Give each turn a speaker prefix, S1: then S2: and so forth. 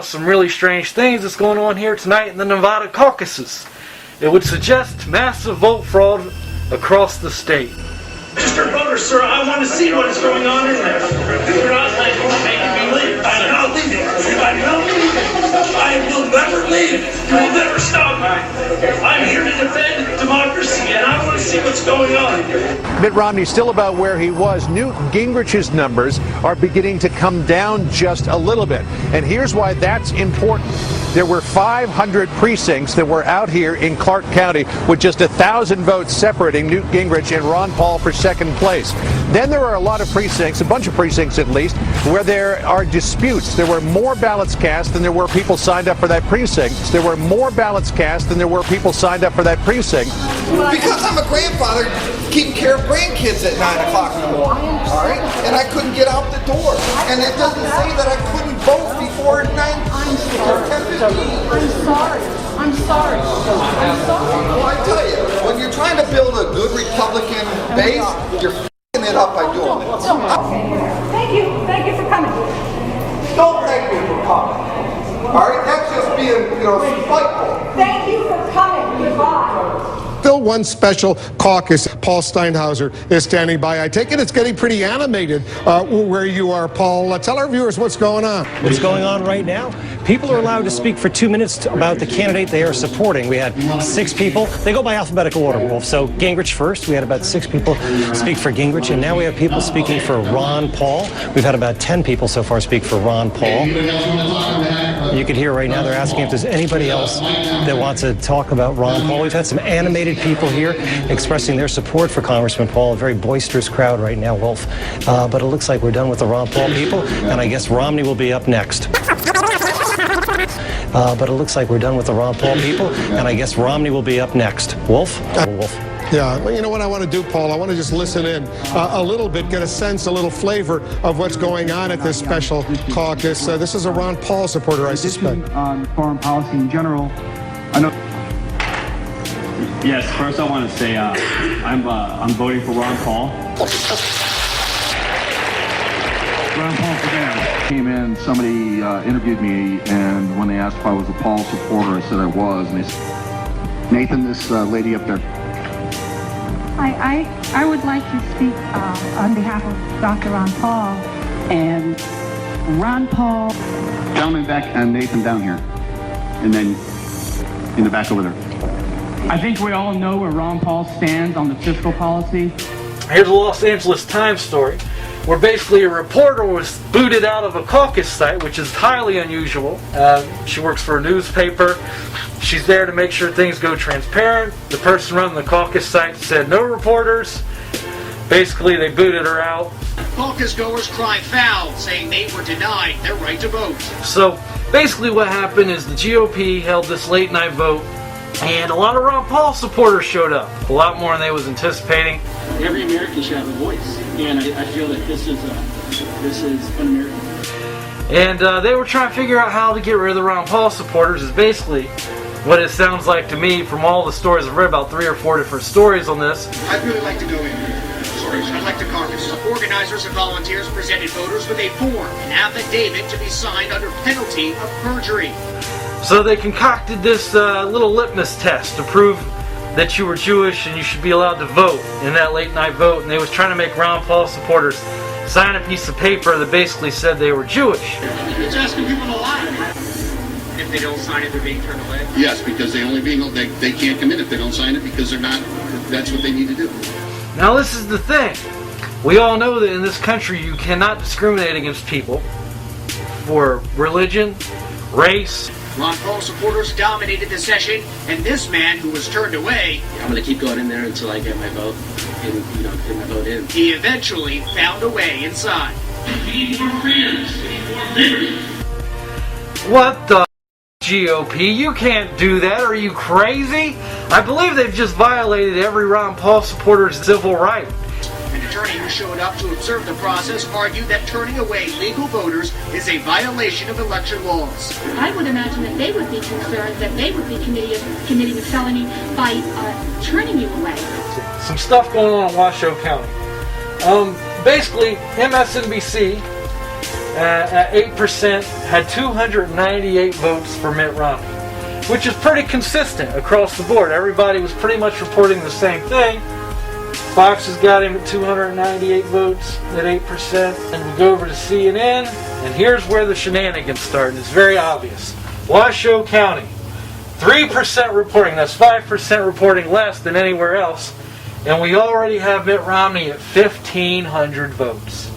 S1: Some really strange things that's going on here tonight in the Nevada caucuses. It would suggest massive vote fraud across the state.
S2: Mr. Voter, sir, I want to see what is going on in there. You're not like making me leave. I'm not leaving. I'm not leaving. I will never leave. You will never stop me. I'm here to defend democracy, and I want to see what's going on.
S3: Mitt Romney's still about where he was. Newt Gingrich's numbers are beginning to come down just a little bit. And here's why that's important. There were 500 precincts that were out here in Clark County with just 1,000 votes separating Newt Gingrich and Ron Paul for second place. Then there are a lot of precincts, a bunch of precincts at least, where there are disputes. There were more ballots cast than there were people signed up for that precinct. There were more ballots cast than there were people signed up for that precinct.
S4: Because I'm a grandfather keeping care of grandkids at 9 o'clock in the morning, all right? And I couldn't get out the door. And it doesn't say that I couldn't vote before 9 or 10:15.
S5: I'm sorry. I'm sorry.
S4: Well, I tell you, when you're trying to build a good Republican base, you're f***ing it up by doing it.
S5: Thank you. Thank you for coming.
S4: Don't thank me for coming. All right? That's just being, spiteful.
S5: Thank you for coming. Goodbye.
S6: Bill 1 special caucus. Paul Steinhauser is standing by. I take it it's getting pretty animated where you are, Paul. Tell our viewers what's going on.
S7: What's going on right now? People are allowed to speak for 2 minutes about the candidate they are supporting. We had 6 people. They go by alphabetical order, Wolf. So Gingrich first. We had about 6 people speak for Gingrich, and now we have people speaking for Ron Paul. We've had about 10 people so far speak for Ron Paul. You can hear right now they're asking if there's anybody else that wants to talk about Ron Paul. We've had some animated people here expressing their support for Congressman Paul. A very boisterous crowd right now, Wolf. But it looks like we're done with the Ron Paul people, and I guess Romney will be up next. But it looks like we're done with the Ron Paul people, and I guess Romney will be up next. Wolf? Wolf.
S6: Yeah, well, you know what I want to do, Paul? I want to just listen in a little bit, get a sense, a little flavor of what's going on at this special caucus. This is a Ron Paul supporter, I suspect.
S8: On foreign policy in general, I know.
S9: Yes, first I want to say I'm voting for Ron Paul.
S8: Ron Paul for mayor. Came in, somebody interviewed me, and when they asked if I was a Paul supporter, I said I was, and they said, Nathan, this lady up there.
S10: I would like to speak on behalf of Dr. Ron Paul and Ron Paul.
S8: Gentleman back and Nathan down here, and then in the back over there.
S11: I think we all know where Ron Paul stands on the fiscal policy.
S1: Here's a Los Angeles Times story where basically a reporter was booted out of a caucus site, which is highly unusual. She works for a newspaper. She's there to make sure things go transparent. The person running the caucus site said no reporters. Basically, they booted her out.
S12: Caucus goers cry foul, saying they were denied their right to vote.
S1: So basically what happened is the GOP held this late night vote, and a lot of Ron Paul supporters showed up. A lot more than they was anticipating.
S13: Every American should have a voice, and I feel that this is un-American.
S1: And they were trying to figure out how to get rid of the Ron Paul supporters. Is basically what it sounds like to me from all the stories I've read, about 3 or 4 different stories on this.
S12: I'd really like to go in. I'd like to caucus. Organizers and volunteers presented voters with a form, an affidavit to be signed under penalty of perjury.
S1: So they concocted this little litmus test to prove that you were Jewish and you should be allowed to vote in that late night vote. And they was trying to make Ron Paul supporters sign a piece of paper that basically said they were Jewish.
S12: It's asking people to lie. If they don't sign it, they're being turned away?
S14: Yes, because they can't come in if they don't sign it because they're not, that's what they need to do.
S1: Now this is the thing. We all know that in this country you cannot discriminate against people for religion, race.
S12: Ron Paul supporters dominated the session, and this man who was turned away...
S13: I'm going to keep going in there until I get my vote, and get my vote in.
S12: He eventually found a way inside.
S2: We need more freedoms. We need more liberty.
S1: What the GOP? You can't do that. Are you crazy? I believe they've just violated every Ron Paul supporter's civil right.
S12: An attorney who showed up to observe the process argued that turning away legal voters is a violation of election laws.
S10: I would imagine that they would be concerned that they would be committing a felony by turning you away.
S1: Some stuff going on in Washoe County. Basically, MSNBC at 8% had 298 votes for Mitt Romney, which is pretty consistent across the board. Everybody was pretty much reporting the same thing. Fox has got him at 298 votes at 8%. And we go over to CNN, and here's where the shenanigans start, and it's very obvious. Washoe County, 3% reporting. That's 5% reporting less than anywhere else. And we already have Mitt Romney at 1,500 votes.